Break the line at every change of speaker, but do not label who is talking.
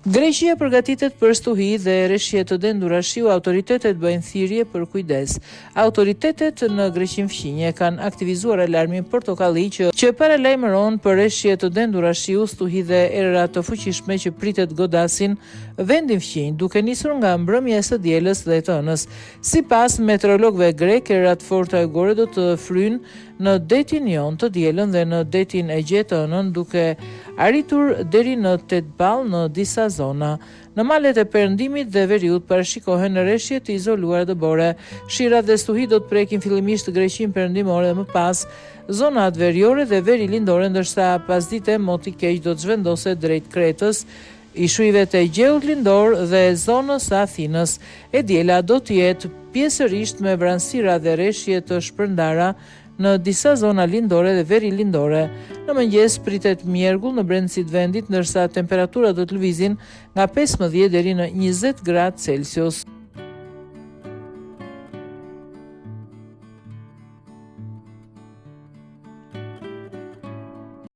Greqia përgatitet për stuhi dhe rreshje të dendura shiu, autoritetet bëjnë thirrje për kujdes. Autoritetet në Greqinë fqinje kanë aktivizuar alarmin portokalli që paralajmëron për rreshje të dendura shiu, stuhi dhe erëra të fuqishme që pritet godasin vendin fqinj, duke nisur nga mbrëmja e së dielës dhe të hënës. Sipas meteorologëve grek, erat forta e gore do të frynë në detin Jon të dielën dhe në detin Egje të hënën, duke arritur deri në 8 ball në disa zona. Në malet e perëndimit dhe veriut parashikohen rreshje të izoluara dëbore. Shirat dhe stuhi do të prekin fillimisht Greqinë perëndimore dhe më pas zonat veriore dhe veri lindore, ndërsa pasdite moti keq do të zhvendoset drejt Kretës, i shujve të Egjeut lindor dhe zonës së Athinës. E diela do të jetë pjesërisht me vranësira dhe rreshje të shpërndara në disa zona lindore dhe veri lindore. Në mëngjes pritet mjergull në brendësitë vendit, ndërsa temperaturat do të lëvizin nga 15 deri në 20 gradë Celsius.